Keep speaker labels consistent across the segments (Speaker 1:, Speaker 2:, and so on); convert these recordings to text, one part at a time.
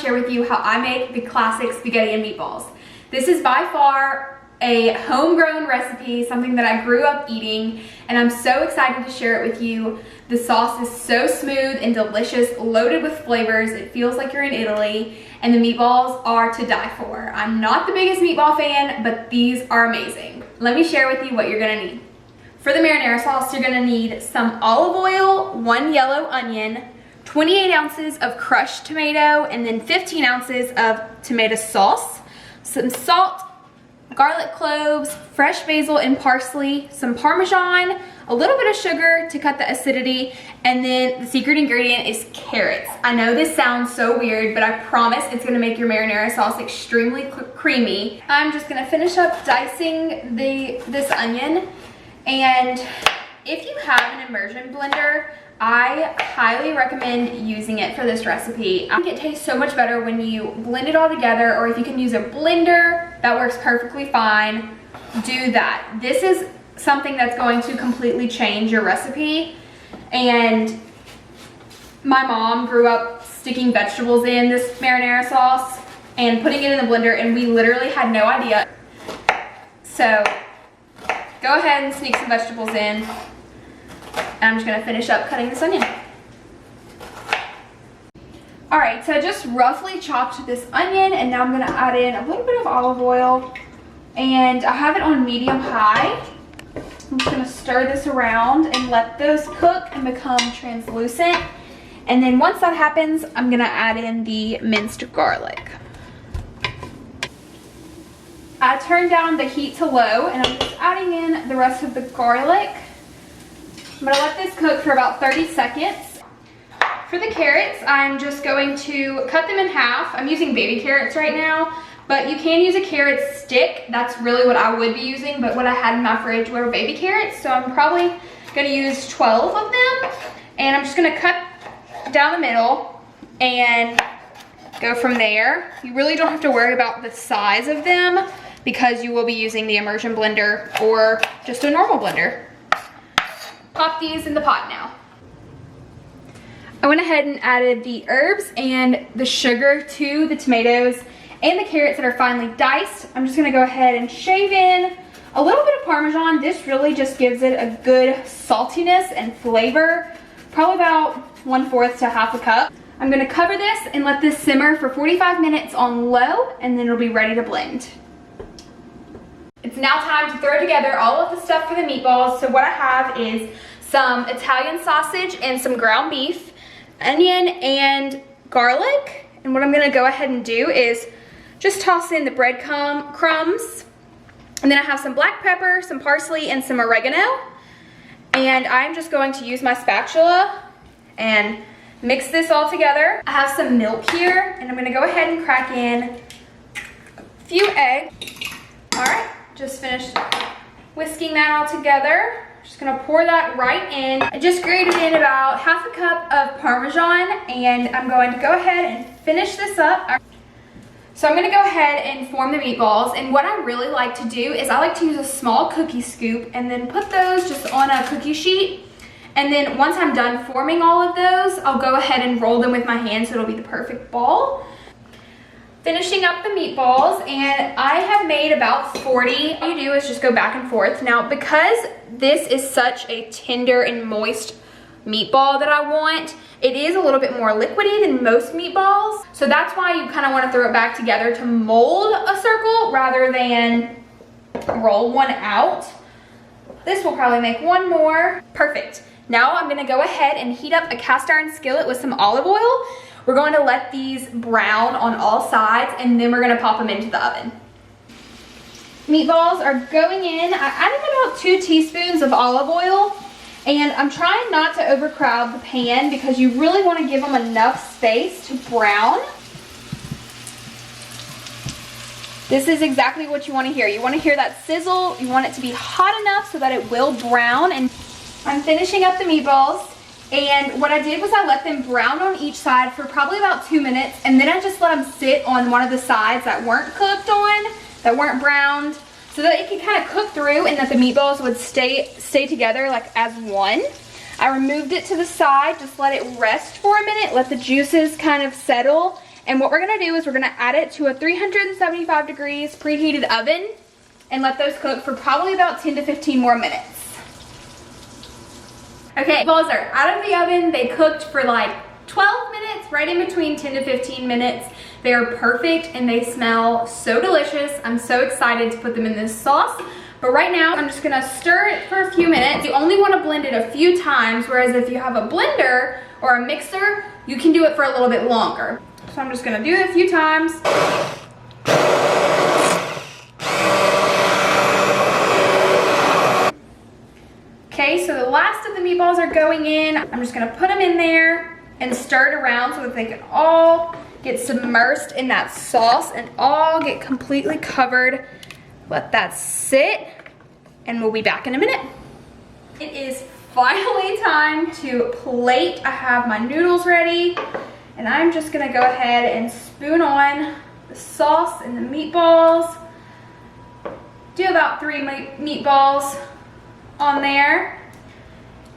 Speaker 1: share with you how I make the classic spaghetti and meatballs. This is by far a homegrown recipe, something that I grew up eating, and I'm so excited to share it with you. The sauce is so smooth and delicious, loaded with flavors. It feels like you're in Italy, and the meatballs are to die for. I'm not the biggest meatball fan, but these are amazing. Let me share with you what you're gonna need. For the marinara sauce, you're gonna need some olive oil, 1 yellow onion, 28 ounces of crushed tomato, and then 15 ounces of tomato sauce, some salt, garlic cloves, fresh basil and parsley, some Parmesan, a little bit of sugar to cut the acidity, and then the secret ingredient is carrots. I know this sounds so weird, but I promise it's gonna make your marinara sauce extremely creamy. I'm just gonna finish up dicing this onion, and if you have an immersion blender, I highly recommend using it for this recipe. I think it tastes so much better when you blend it all together, or if you can use a blender, that works perfectly fine. Do that. This is something that's going to completely change your recipe. And my mom grew up sticking vegetables in this marinara sauce and putting it in the blender, and we literally had no idea. So go ahead and sneak some vegetables in. And I'm just gonna finish up cutting this onion. All right, so I just roughly chopped this onion, and now I'm gonna add in a little bit of olive oil, and I have it on medium high. I'm just gonna stir this around and let those cook and become translucent. And then once that happens, I'm gonna add in the minced garlic. I turned down the heat to low, and I'm just adding in the rest of the garlic. I'm gonna let this cook for about 30 seconds. For the carrots, I'm just going to cut them in half. I'm using baby carrots right now, but you can use a carrot stick. That's really what I would be using, but what I had in my fridge were baby carrots, so I'm probably gonna use 12 of them. And I'm just gonna cut down the middle and go from there. You really don't have to worry about the size of them because you will be using the immersion blender or just a normal blender. Pop these in the pot now. I went ahead and added the herbs and the sugar to the tomatoes and the carrots that are finely diced. I'm just gonna go ahead and shave in a little bit of Parmesan. This really just gives it a good saltiness and flavor, probably about 1/4 to half a cup. I'm gonna cover this and let this simmer for 45 minutes on low, and then it'll be ready to blend. It's now time to throw together all of the stuff for the meatballs. So what I have is some Italian sausage and some ground beef, onion and garlic. And what I'm gonna go ahead and do is just toss in the bread crumbs. And then I have some black pepper, some parsley, and some oregano. And I'm just going to use my spatula and mix this all together. I have some milk here, and I'm gonna go ahead and crack in a few eggs. All right. Just finished whisking that all together. Just gonna pour that right in. I just grated in about half a cup of Parmesan, and I'm going to go ahead and finish this up. So I'm gonna go ahead and form the meatballs, and what I really like to do is I like to use a small cookie scoop and then put those just on a cookie sheet. And then once I'm done forming all of those, I'll go ahead and roll them with my hand so it'll be the perfect ball. Finishing up the meatballs, and I have made about 40. All you do is just go back and forth. Now, because this is such a tender and moist meatball that I want, it is a little bit more liquidy than most meatballs. So that's why you kind of want to throw it back together to mold a circle rather than roll one out. This will probably make one more. Perfect. Now I'm gonna go ahead and heat up a cast iron skillet with some olive oil. We're going to let these brown on all sides, and then we're gonna pop them into the oven. Meatballs are going in. I added about 2 teaspoons of olive oil, and I'm trying not to overcrowd the pan because you really want to give them enough space to brown. This is exactly what you want to hear. You want to hear that sizzle. You want it to be hot enough so that it will brown. And I'm finishing up the meatballs, and what I did was I let them brown on each side for probably about 2 minutes, and then I just let them sit on one of the sides that weren't cooked on, that weren't browned, so that it could kind of cook through and that the meatballs would stay together like as one. I removed it to the side, just let it rest for a minute, let the juices kind of settle, And what we're gonna do is we're gonna add it to a 375 degrees preheated oven and let those cook for probably about 10 to 15 more minutes. Okay, meatballs are out of the oven. They cooked for like 12 minutes, right in between 10 to 15 minutes. They are perfect and they smell so delicious. I'm so excited to put them in this sauce. But right now, I'm just gonna stir it for a few minutes. You only wanna blend it a few times, whereas if you have a blender or a mixer, you can do it for a little bit longer. So I'm just gonna do it a few times. Okay, so the last of the meatballs are going in. I'm just gonna put them in there and stir it around so that they can all get submersed in that sauce and all get completely covered. Let that sit, and we'll be back in a minute. It is finally time to plate. I have my noodles ready, and I'm just gonna go ahead and spoon on the sauce and the meatballs. Do about 3 meatballs on there.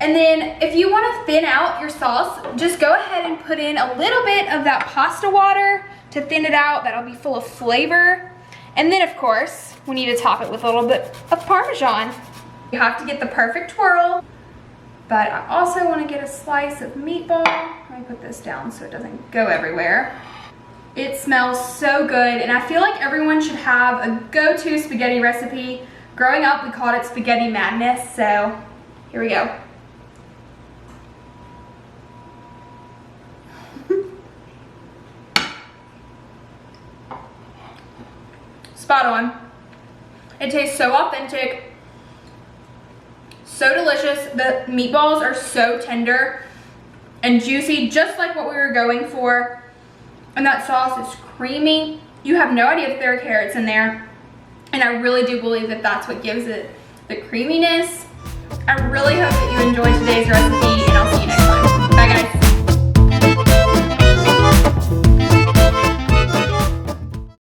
Speaker 1: And then if you wanna thin out your sauce, just go ahead and put in a little bit of that pasta water to thin it out. That'll be full of flavor. And then of course, we need to top it with a little bit of Parmesan. You have to get the perfect twirl, but I also wanna get a slice of meatball. Let me put this down so it doesn't go everywhere. It smells so good, and I feel like everyone should have a go-to spaghetti recipe. Growing up, we called it spaghetti madness, so here we go. Spot on. It tastes so authentic, so delicious. The meatballs are so tender and juicy, just like what we were going for. And that sauce is creamy. You have no idea if there are carrots in there. And I really do believe that that's what gives it the creaminess. I really hope that you enjoyed today's recipe, and I'll